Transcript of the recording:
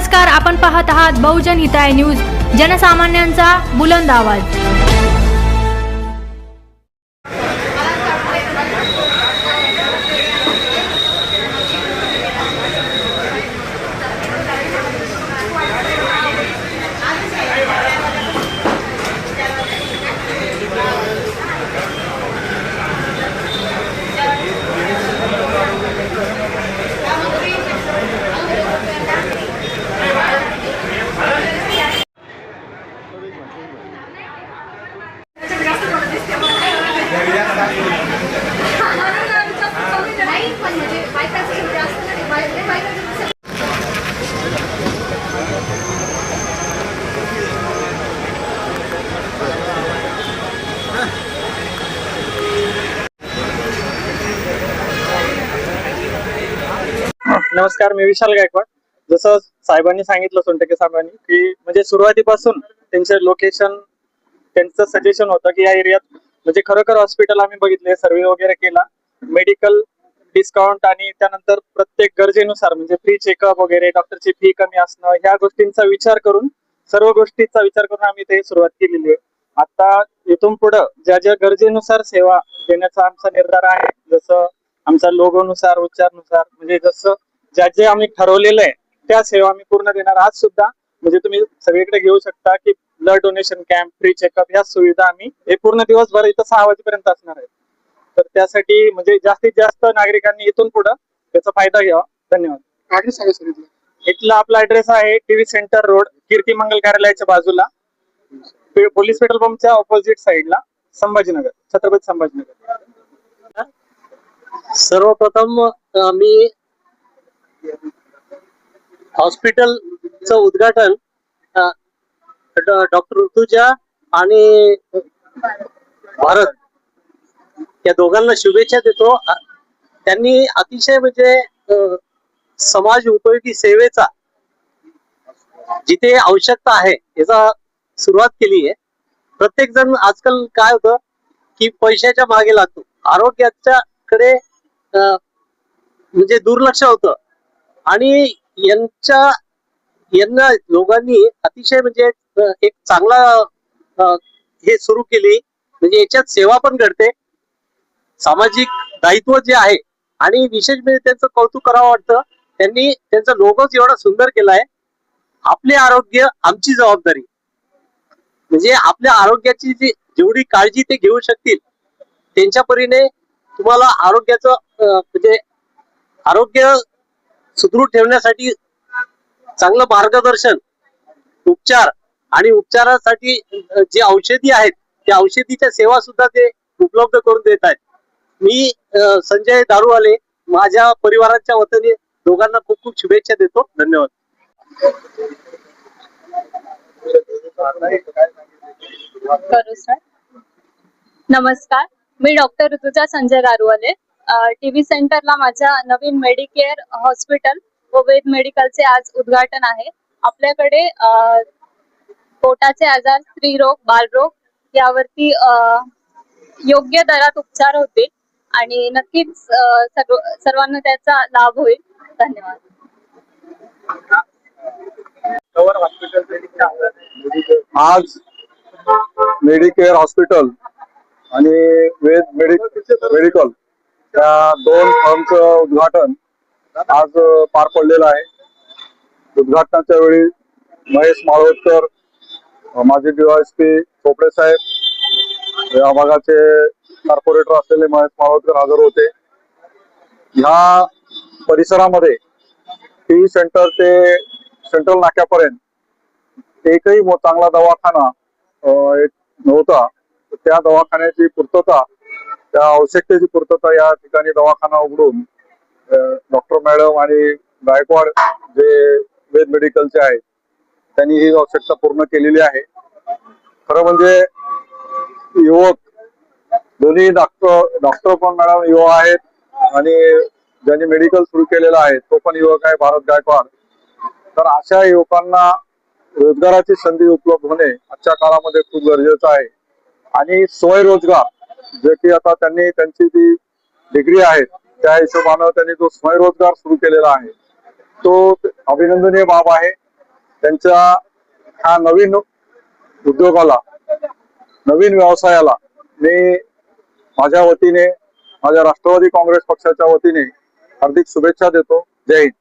नमस्कार, आपण पाहत आहात बहुजन हिताय न्यूज, जनसामान्यांचा बुलंद आवाज। नमस्कार, मी विशाल गायकवाड। जसं साहेबांनी सांगितलं, सोनटके साहेबांनी, की म्हणजे सुरुवातीपासून त्यांचे लोकेशन, त्यांचं सजेशन होतं की या एरियात म्हणजे खरोखर हॉस्पिटल आम्ही बघितले, सर्वे वगैरे केला, मेडिकल डिस्काउंट आणि त्यानंतर प्रत्येक गरजेनुसार म्हणजे फ्री चेकअप वगैरे, डॉक्टरची फी कमी असणं, ह्या गोष्टींचा विचार करून, सर्व गोष्टींचा विचार करून आम्ही ते सुरुवात केलेली आहे। आता इथून पुढे ज्या ज्या गरजेनुसार सेवा देण्याचा आमचा निर्धार आहे, जसं आमचा लोगोनुसार, उच्चारनुसार, म्हणजे जसं ज्या जे आम्ही ठरवलेलं आहे त्या सेवा आम्ही पूर्ण देणार। आज सुद्धा म्हणजे तुम्ही सगळीकडे घेऊ शकता की blood donation camp, free checkup, या सुविधा आम्ही हे पूर्ण दिवसभर इथं 6 वाजेपर्यंत असणार आहे। तर त्यासाठी म्हणजे जास्तीत जास्त नागरिकांनी इथून पुढे त्याचा फायदा घ्यावा। धन्यवाद। इथला आपला ऍड्रेस आहे टीव्ही सेंटर रोड, कीर्ती मंगल कार्यालयाच्या बाजूला, पोलीस पेट्रोल पंपच्या ऑपोजिट साइडला, संभाजीनगर, छत्रपती संभाजीनगर। सर्वप्रथम मी हॉस्पिटलचं उद्घाटन डॉक्टर ऋतुजा आणि भारत या दोघांना शुभेच्छा देतो। त्यांनी अतिशय म्हणजे समाज उपयोगी सेवेचा जिथे आवश्यकता आहे याचा सुरुवात केली आहे। प्रत्येक जण आजकाल काय होतं की पैशाच्या मागे लागतो, आरोग्याच्या कडे म्हणजे दुर्लक्ष होतं आणि यांना लोकांनी अतिशय म्हणजे एक चांगला हे सुरू केली, म्हणजे याच्यात सेवा पण घडते, सामाजिक दायित्व जे आहे, आणि विशेष म्हणजे त्यांचं कौतुक करावं वाटतं, त्यांनी त्यांचा लोगोच एवढा सुंदर केलाय, आपले आरोग्य आमची जबाबदारी। म्हणजे आपल्या आरोग्याची जी जेवढी काळजी ते घेऊ शकतील त्यांच्या परीने तुम्हाला आरोग्याचं म्हणजे आरोग्य सुदृढ ठेवण्यासाठी चांगलं मार्गदर्शन, उपचार आणि उपचारासाठी जे औषधी आहेत त्या औषधीच्या सेवा सुद्धा ते उपलब्ध करून देत आहेत। मी संजय दारूवाले माझ्या परिवाराच्या वतीने दोघांना खूप खूप शुभेच्छा देतो। धन्यवाद। नमस्कार, मी डॉक्टर ऋतुजा संजय दारूवाले। टीव्ही सेंटरला माझ्या नवीन मेडिकेअर हॉस्पिटल व वेद मेडिकलचे आज उद्घाटन आहे। आपल्याकडे पोटाचे आजार, स्त्रीरोग, बालरोग यावरती योग्य दरात उपचार होतील आणि नक्कीच सर्वांना त्याचा लाभ होईल। धन्यवाद। आज मेडिकेअर हॉस्पिटल आणि वेद मेडिकल त्या दोन फर्मचं उद्घाटन आज पार पडलेलं आहे। उद्घाटनाच्या वेळी महेश माळवदकर, माजी डीवायएसपी चोपडे साहेब, या भागाचे कॉर्पोरेटर असलेले महेश माळवदकर हजर होते। ह्या परिसरामध्ये टीव्ही सेंटर ते सेंट्रल नाक्यापर्यंत एकही चांगला दवाखाना नव्हता। त्या दवाखान्याची पूर्तता, त्या आवश्यकतेची पूर्तता या ठिकाणी दवाखाना उघडून डॉक्टर मॅडम आणि गायकवाड जे वेद मेडिकलचे आहेत त्यांनी ही आवश्यकता पूर्ण केलेली आहे। खरं म्हणजे युवक दोन्ही डॉक्टर पण मॅडम युवा आहेत आणि ज्यांनी मेडिकल सुरू केलेलं आहे तो पण युवक आहे, भारत गायकवाड। तर अशा युवकांना रोजगाराची संधी उपलब्ध होणे आजच्या काळामध्ये खूप गरजेचं आहे। आणि स्वयंरोजगार, जे की आता त्यांनी त्यांची जी डिग्री आहे त्या हिशोबानं त्यांनी जो स्वयंरोजगार सुरू केलेला आहे तो अभिनंदनीय बाब आहे। त्यांच्या ह्या नवीन उद्योगाला, नवीन व्यवसायाला मी माझ्या वतीने, माझ्या राष्ट्रवादी काँग्रेस पक्षाच्या वतीने हार्दिक शुभेच्छा देतो. जय हिंद.